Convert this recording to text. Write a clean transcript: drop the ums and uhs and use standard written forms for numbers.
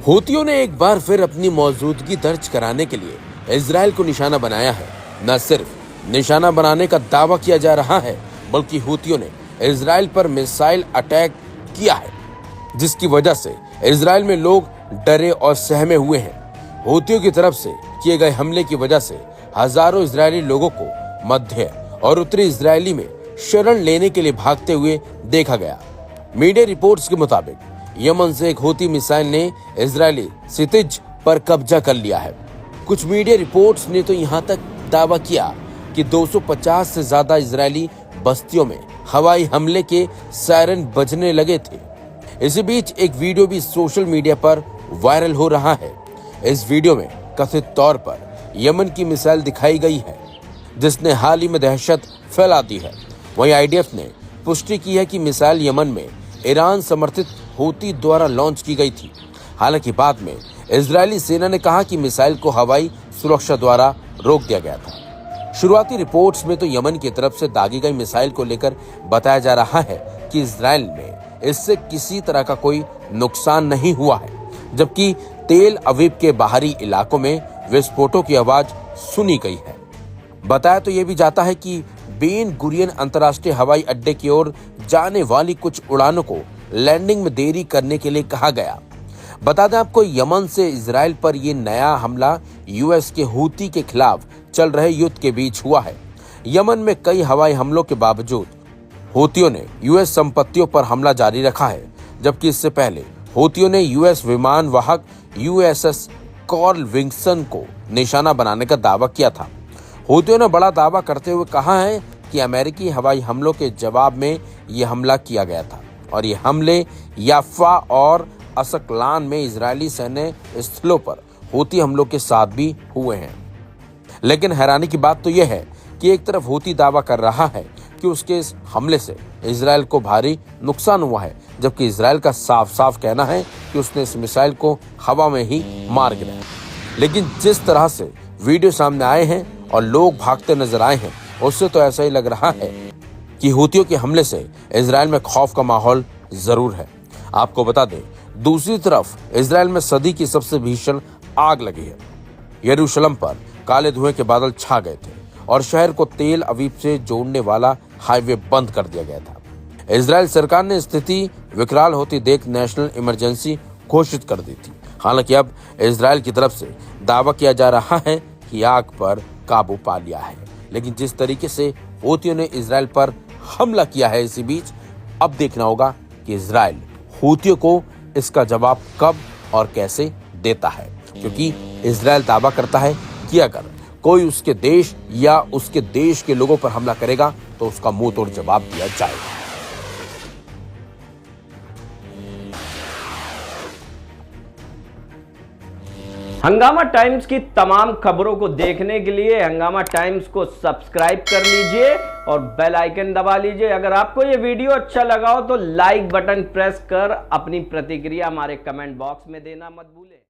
हूतियों ने एक बार फिर अपनी मौजूदगी दर्ज कराने के लिए इजराइल को निशाना बनाया है। न सिर्फ निशाना बनाने का दावा किया जा रहा है, बल्कि हूतियों ने इजराइल पर मिसाइल अटैक किया है, जिसकी वजह से इजराइल में लोग डरे और सहमे हुए हैं। हूतियों की तरफ से किए गए हमले की वजह से हजारों इजरायली लोगों को मध्य और उत्तरी इजरायली में शरण लेने के लिए भागते हुए देखा गया। मीडिया रिपोर्ट्स के मुताबिक यमन से एक हूती मिसाइल ने इजरायली सितिज पर कब्जा कर लिया है। कुछ मीडिया रिपोर्ट्स ने तो यहां तक दावा किया कि 250 से ज्यादा इजरायली बस्तियों में हवाई हमले के सायरन बजने लगे थे। इसी बीच एक वीडियो भी सोशल मीडिया पर वायरल हो रहा है। इस वीडियो में कथित तौर पर यमन की मिसाइल दिखाई गई है, जिसने हाल ही में दहशत फैला दी है। वहीं आईडीएफ ने पुष्टि की है कि मिसाइल यमन में ईरान समर्थित हूती द्वारा लॉन्च की गई थी। हालांकि बाद में इजरायली सेना ने कहा कि मिसाइल को हवाई सुरक्षा द्वारा रोक दिया गया था। शुरुआती रिपोर्ट्स में तो यमन की तरफ से दागी गई मिसाइल को लेकर बताया जा रहा है कि इजराइल में इससे किसी तरह का कोई नुकसान नहीं हुआ है, जबकि तेल अवीव के बाहरी इलाकों में विस्फोटों की आवाज सुनी गई है। बताया तो ये भी जाता है कि बेन गुरियन अंतर्राष्ट्रीय हवाई अड्डे की ओर जाने वाली कुछ उड़ानों को लैंडिंग में देरी करने के लिए कहा गया। बता दें आपको, यमन से इजराइल पर यह नया हमला यूएस के हूती के खिलाफ चल रहे युद्ध के बीच हुआ है। यमन में कई हवाई हमलों के बावजूद हूतियों ने यूएस संपत्तियों पर हमला जारी रखा है, जबकि इससे पहले हूतियों ने यूएस विमान वाहक यूएसएस कॉर्ल विल्सन को निशाना बनाने का दावा किया था। हूतियों ने बड़ा दावा करते हुए कहा है कि अमेरिकी हवाई हमलों के जवाब में यह हमला किया गया था और ये हमले याफा और असकलान में इजरायली सैन्य स्थलों पर हूती हमलों के साथ भी हुए हैं। लेकिन हैरानी की बात तो यह है कि एक तरफ हूती दावा कर रहा है कि उसके इस हमले से इजराइल को भारी नुकसान हुआ है, जबकि इजराइल का साफ साफ कहना है कि उसने इस मिसाइल को हवा में ही मार गिराया। लेकिन जिस तरह से वीडियो सामने आए हैं और लोग भागते नजर आए हैं, उससे तो ऐसा ही लग रहा है कि हूतियों के हमले से इजराइल में खौफ का माहौल जरूर है। आपको बता दें, दूसरी तरफ इजराइल में सदी की सबसे भीषण आग लगी है। यरूशलेम पर काले धुएं के बादल छा गए थे और शहर को तेल अवीव से जोड़ने वाला हाईवे बंद कर दिया गया था। इजराइल सरकार ने स्थिति विकराल होती देख नेशनल इमरजेंसी घोषित कर दी थी। हालांकि अब इजराइल की तरफ से दावा किया जा रहा है कि आग पर काबू पा लिया है। लेकिन जिस तरीके से हूतियों ने इजराइल पर हमला किया है, इसी बीच अब देखना होगा कि इजराइल हूतियों को इसका जवाब कब और कैसे देता है, क्योंकि इजराइल दावा करता है कि अगर कोई उसके देश या उसके देश के लोगों पर हमला करेगा तो उसका मुंह तोड़ जवाब दिया जाएगा। हंगामा टाइम्स की तमाम खबरों को देखने के लिए हंगामा टाइम्स को सब्सक्राइब कर लीजिए और बेल आइकन दबा लीजिए। अगर आपको ये वीडियो अच्छा लगा हो तो लाइक बटन प्रेस कर अपनी प्रतिक्रिया हमारे कमेंट बॉक्स में देना मत भूलें।